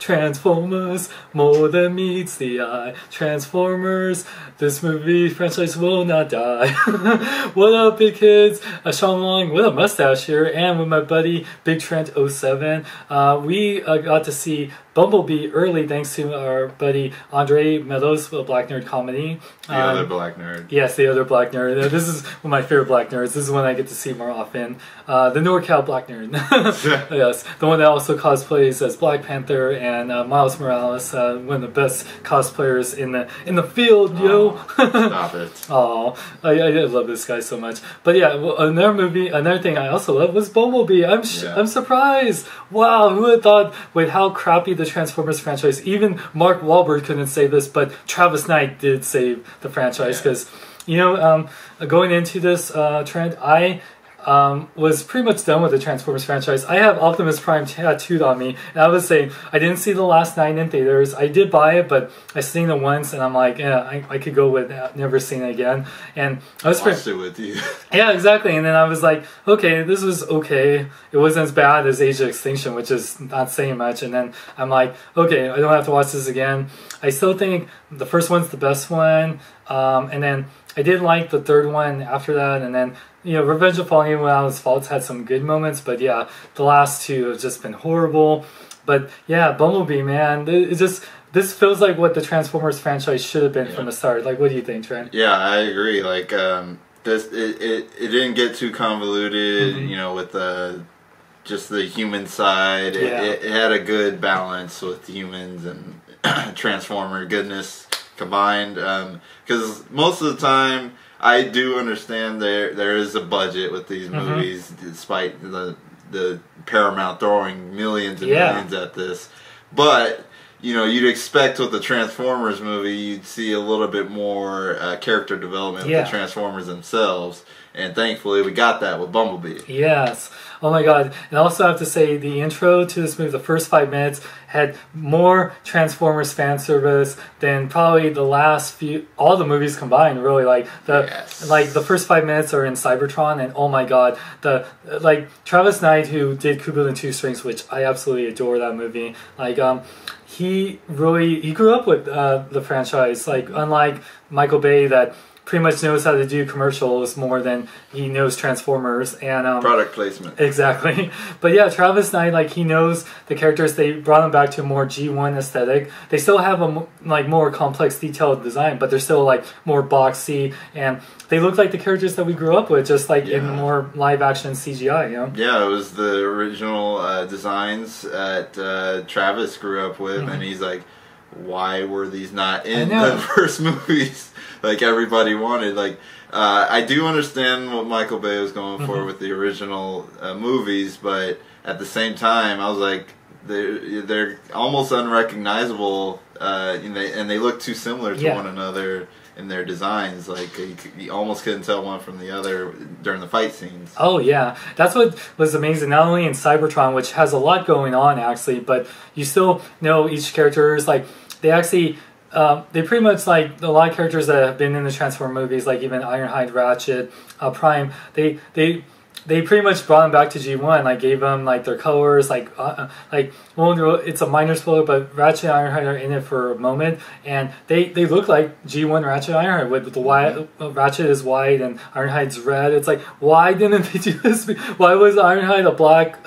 Transformers, more than meets the eye. Transformers, this movie franchise will not die. What up, big kids? Sean Long with a mustache here, and with my buddy BigTrent07. We got to see Bumblebee early thanks to our buddy Andre Meadows, a Black Nerd Comedy. The other black nerd. Yes, the other black nerd. This is one of my favorite black nerds. This is one I get to see more often. The NorCal black nerd. Yes, the one that also cosplays as Black Panther and Miles Morales, one of the best cosplayers in the field, yo. Stop it. Oh, I love this guy so much. But yeah, another thing I also love was Bumblebee. I'm surprised. Wow, who had thought with how crappy the Transformers franchise, even Mark Wahlberg couldn't save this, but Travis Knight did save the franchise because, going into this trend, I was pretty much done with the Transformers franchise. I have Optimus Prime tattooed on me, and I was saying I didn't see the last 9 in theaters. I did buy it, but I seen it once, and I'm like, yeah, I could go with never seeing it again. And I was watched it with you. Yeah, exactly. And then I was like, okay, this was okay. It wasn't as bad as Age of Extinction, which is not saying much. And then I'm like, okay, I don't have to watch this again. I still think the first one's the best one, and then I did like the third one after that, and then Revenge of Falling Without Its Faults had some good moments, but yeah, the last two have just been horrible. But yeah, Bumblebee, man, this feels like what the Transformers franchise should have been from the start. Like, what do you think, Trent? Yeah, I agree. Like, it didn't get too convoluted, with just the human side. Yeah. It had a good balance with humans and Transformer goodness combined. Because most of the time, I do understand there is a budget with these movies, despite the Paramount throwing millions and millions at this. But you'd expect with the Transformers movie, you'd see a little bit more character development with the Transformers themselves. And thankfully, we got that with Bumblebee. Yes. Oh my god. And I also have to say, the intro to this movie, the first 5 minutes, had more Transformers fan service than probably the last all the movies combined, really. Like the first 5 minutes are in Cybertron, and oh my god, Travis Knight, who did Kubo and Two Strings, which I absolutely adore that movie. Like, he grew up with the franchise, like, unlike Michael Bay, that pretty much knows how to do commercials more than he knows Transformers and product placement. Exactly. But yeah, Travis Knight, like, he knows the characters. They brought them back to a more G1 aesthetic. They still have a more complex, detailed design, but they're still like more boxy, and they look like the characters that we grew up with, just like in more live action CGI. Yeah, it was the original designs that Travis grew up with, and he's like, why were these not in the first movies like everybody wanted? Like, I do understand what Michael Bay was going for with the original movies, but at the same time, I was like, they're almost unrecognizable, and they look too similar to one another in their designs. Like, you almost couldn't tell one from the other during the fight scenes. Oh yeah, that's what was amazing. Not only in Cybertron, which has a lot going on actually, but you still know each character is like, they actually they pretty much, like, a lot of characters that have been in the Transformers movies, like even Ironhide, Ratchet, Prime, they pretty much brought them back to G1, like gave them like their colors, it's a minor spoiler, but Ratchet and Ironhide are in it for a moment, and they look like G1 Ratchet and Ironhide, with the white, Ratchet is white and Ironhide's red. It's like, why didn't they do this? Why was Ironhide a black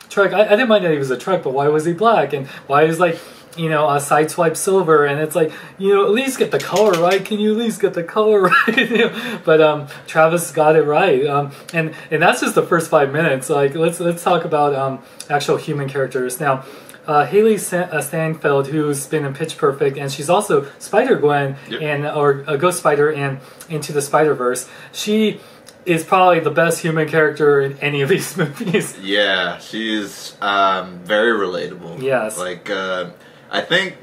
truck? I didn't mind that he was a truck, but why was he black? And why is, like, a sideswipe silver? And it's like, at least get the color right. Can you at least get the color right? But Travis got it right. And that's just the first 5 minutes. Like, let's talk about actual human characters now. Hailee Steinfeld, who's been in Pitch Perfect, and she's also Spider-Gwen or Ghost Spider in Into the Spider-Verse. She is probably the best human character in any of these movies. Yeah, she is very relatable. Yes. Like, I think,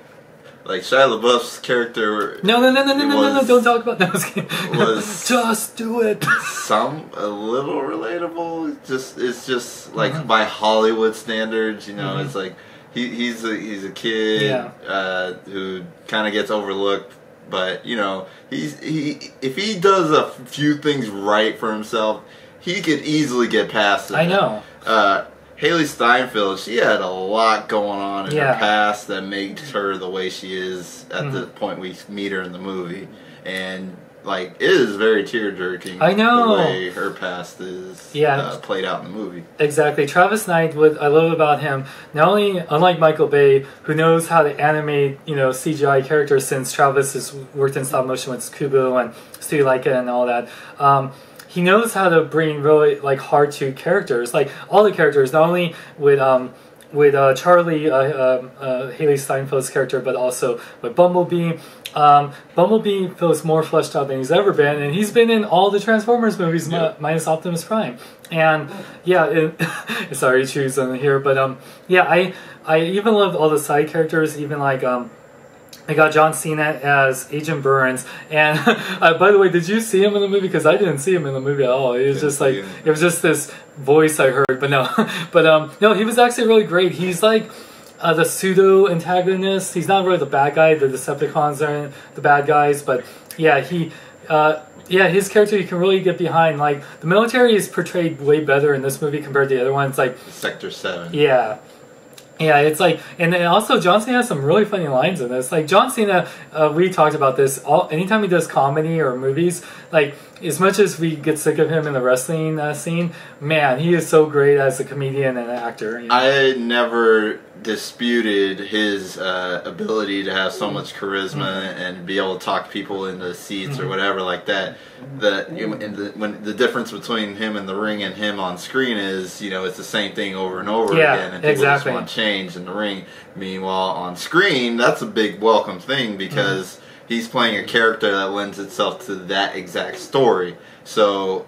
like, Shia LaBeouf's character... No, don't talk about that. Was just do it. A little relatable. It's just like, by Hollywood standards, it's like, he's a kid who kind of gets overlooked. But if he does a few things right for himself, he could easily get past it. I know. Hailee Steinfeld, she had a lot going on in her past that makes her the way she is at the point we meet her in the movie. And like, it is very tear-jerking. I know the way her past is played out in the movie. Exactly. Travis Knight, what I love about him, not only, unlike Michael Bay, who knows how to animate, you know, CGI characters, since Travis has worked in stop motion with Kubo and Studio Laika and all that. He knows how to bring really like heart to characters, like all the characters, not only with Charlie, Hailee Steinfeld's character, but also with Bumblebee. Bumblebee feels more fleshed out than he's ever been, and he's been in all the Transformers movies minus Optimus Prime. And sorry to choose on here, but I even loved all the side characters, even like I got John Cena as Agent Burns, and by the way, did you see him in the movie? Because I didn't see him in the movie at all. It was just like, it was just this voice I heard, but no, no, he was actually really great. He's like the pseudo antagonist. He's not really the bad guy. The Decepticons are the bad guys, but yeah, his character you can really get behind. Like, the military is portrayed way better in this movie compared to the other ones. Like Sector 7. Yeah. Yeah, it's like, and then also John Cena has some really funny lines in this. Like, John Cena, we talked about this, anytime he does comedy or movies, like, as much as we get sick of him in the wrestling scene, man, he is so great as a comedian and an actor. You know? I never disputed his ability to have so much charisma and be able to talk people into seats or whatever like that. When the difference between him in the ring and him on screen is, you know, it's the same thing over and over again, and people just want change in the ring. Meanwhile, on screen, that's a big welcome thing because he's playing a character that lends itself to that exact story. So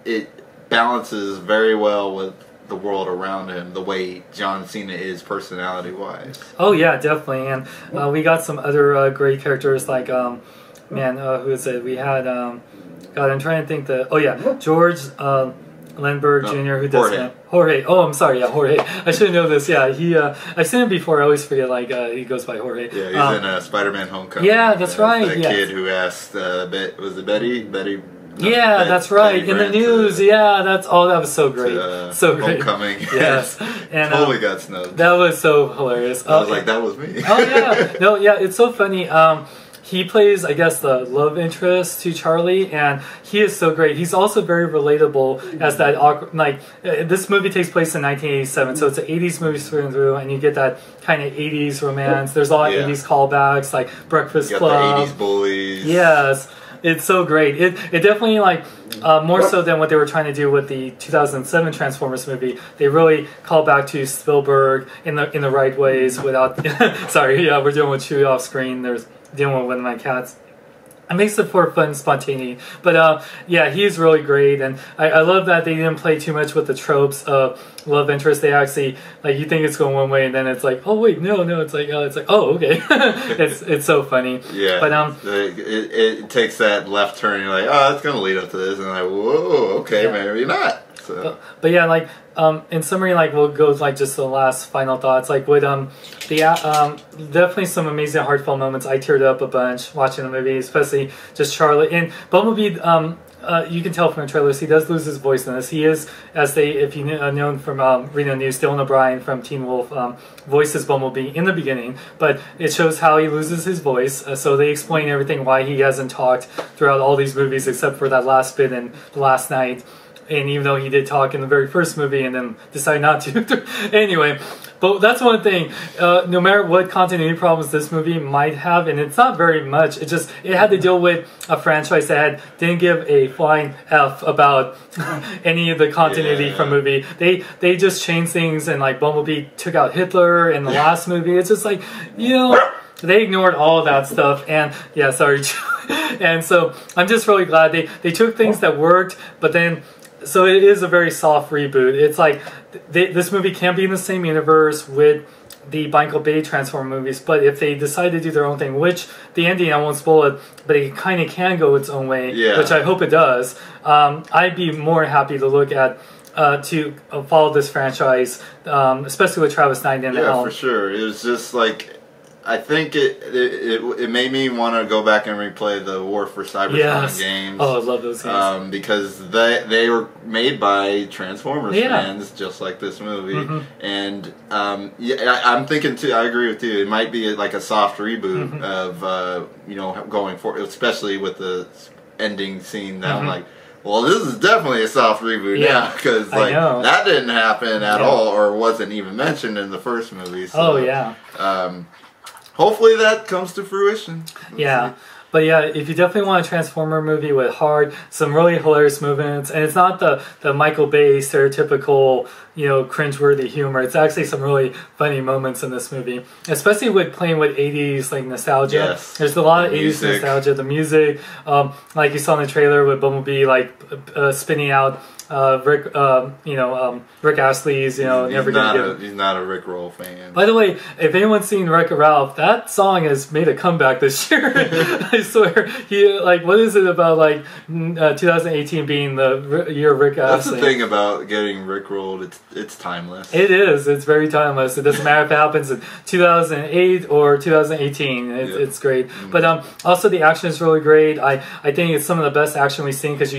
it balances very well with the world around him, the way John Cena is personality-wise. Oh yeah, definitely. And we got some other great characters like, who is it? We had, God, I'm trying to think George Lindbergh Jr., who does Jorge. Oh, I'm sorry, Jorge. I should know this. Yeah, I've seen him before. I always forget, like, he goes by Jorge. Yeah, he's in Spider-Man Homecoming. Yeah, that's right. That kid who asked, was it Betty? Yeah, that's right. In the news, that was so great. So great. Homecoming. Yes. And totally got snubbed. That was so hilarious. I was like, that was me. Oh yeah. No, yeah, it's so funny. He plays, I guess, the love interest to Charlie, and he is so great. He's also very relatable as that awkward, like, this movie takes place in 1987, so it's an 80s movie through and through, and you get that kind of 80s romance. There's a lot of 80s callbacks, like Breakfast Club. The 80s bullies. Yes. It's so great. It definitely, like, more so than what they were trying to do with the 2007 Transformers movie. They really call back to Spielberg in the right ways without. Sorry, we're dealing with Chewie off screen. There's dealing with one of my cats. It makes it for fun spontaneity. But he's really great, and I love that they didn't play too much with the tropes of love interest. They actually, like, you think it's going one way, and then it's like, oh wait, no, it's like oh, okay. it's so funny. Yeah. But it takes that left turn. And you're like, oh, it's gonna lead up to this, and like, whoa, okay, maybe not. So. But yeah, like, in summary, like, we'll go with, like, just the last final thoughts. Like, with definitely some amazing heartfelt moments. I teared up a bunch watching the movie, especially just Charlie and Bumblebee. You can tell from the trailers he does lose his voice in this. He is, if you know from Reno News, Dylan O'Brien from Teen Wolf voices Bumblebee in the beginning, but it shows how he loses his voice. So they explain everything why he hasn't talked throughout all these movies except for that last bit in The Last Night. And even though he did talk in the very first movie and then decided not to. Anyway, but that's one thing. No matter what continuity problems this movie might have, and it's not very much, it had to deal with a franchise that didn't give a flying F about any of the continuity from movie. They just changed things, and like Bumblebee took out Hitler in the last movie. It's just like, they ignored all of that stuff, and and so I'm just really glad they took things that worked, but then. So it is a very soft reboot. It's like this movie can be in the same universe with the Michael Bay Transformer movies, but if they decide to do their own thing, which the ending, I won't spoil it, but it kind of can go its own way, which I hope it does, I'd be more happy to look at to follow this franchise, especially with Travis Knight in the helm. Yeah, for sure. It was just like, I think it made me want to go back and replay the War for Cybertron games. Oh, I love those games. Because they were made by Transformers fans, just like this movie. And I'm thinking too. I agree with you. It might be like a soft reboot of going forward, especially with the ending scene. That I'm like, well, this is definitely a soft reboot now, because like that didn't happen at all, or wasn't even mentioned in the first movie. So, hopefully that comes to fruition. Let's see. But yeah, if you definitely want a Transformer movie with some really hilarious movements, and it's not the Michael Bay stereotypical, cringeworthy humor. It's actually some really funny moments in this movie, especially with playing with 80s like nostalgia. Yes. There's a lot of 80s nostalgia. The music, like you saw in the trailer with Bumblebee, like spinning out Rick Astley's, never gonna he's not a Rick Roll fan. By the way, if anyone's seen Wreck-It Ralph, that song has made a comeback this year. I swear. What is it about 2018 being the year of Rick Astley? That's the thing about getting Rick Rolled. It's timeless. It is. It's very timeless. It doesn't matter if it happens in 2008 or 2018. It's great. But also the action is really great. I think it's some of the best action we've seen because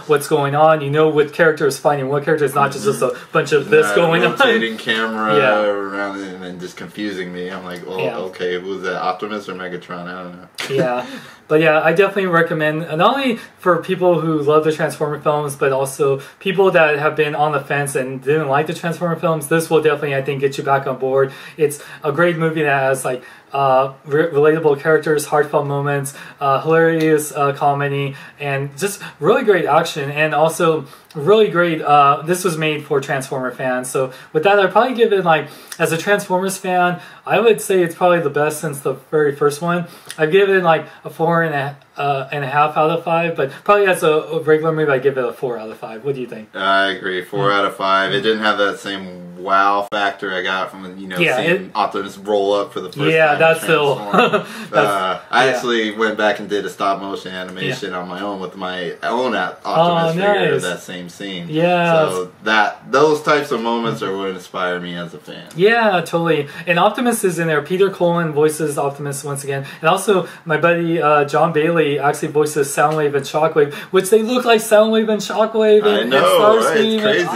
what's going on. You know what character is fighting what character. It's not just a bunch of this going on. Rotating camera around it and then just confusing me. I'm like, okay, was that Optimus or Megatron? I don't know. But I definitely recommend, not only for people who love the Transformer films, but also people that have been on the fence and didn't like the Transformer films. This will definitely, I think, get you back on board. It's a great movie that has relatable characters, heartfelt moments, hilarious comedy, and just really great action, and also really great. This was made for Transformer fans, so with that, I'd probably give it as a Transformers fan, I would say it's probably the best since the very first one. I'd give it a 4.5 out of 5, but probably as a regular movie, I'd give it a 4 out of 5. What do you think? I agree, 4 out of 5. It didn't have that same wow factor I got from seeing Optimus roll up for the first time. That's still. I actually went back and did a stop motion animation on my own with my own Optimus figure of that same scene. So those types of moments are what inspire me as a fan. Yeah, totally. And Optimus is in there. Peter Cullen voices Optimus once again, and also my buddy John Bailey actually voices Soundwave and Shockwave, which they look like Soundwave and Shockwave. I know, right? It's crazy.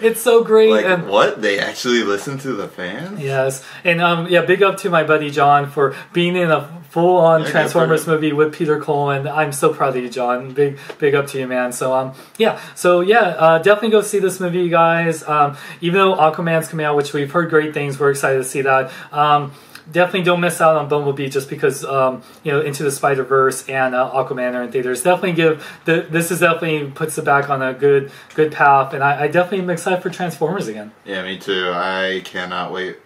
It's so great. What? They actually listen to the fans? Yes. And big up to my buddy John for being in a full-on Transformers movie with Peter Cullen. I'm so proud of you, John. Big up to you, man. So definitely go see this movie, you guys. Even though Aquaman's coming out, which we've heard great things, we're excited to see that. Definitely don't miss out on Bumblebee just because Into the Spider-Verse and Aquaman are in theaters. Definitely this is definitely puts it back on a good path, and I definitely am excited for Transformers again. Yeah, me too. I cannot wait.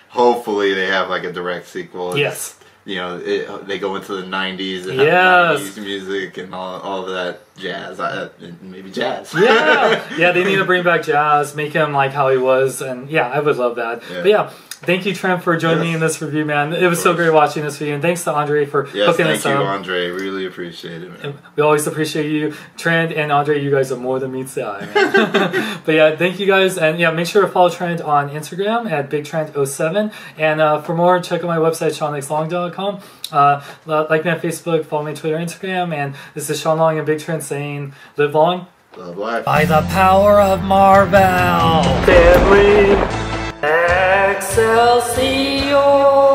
Hopefully they have a direct sequel. Yes. They go into the 90s and have 90s music and all that jazz. Maybe jazz. Yeah, they need to bring back jazz, make him like how he was, and I would love that. But thank you, Trent, for joining me in this review, man. It was so great watching this video, and thanks to Andre for hooking us up. Thank you, Andre. Really appreciate it, man. And we always appreciate you. Trent and Andre, you guys are more than meets the eye, man. But thank you guys, and make sure to follow Trent on Instagram at BigTrent07, and for more, check out my website, SeanXLong.com. Like me on Facebook, follow me on Twitter, Instagram, and this is Sean Long and Big Trent saying, live long, love life. By the power of Marvel, family, Excelsior!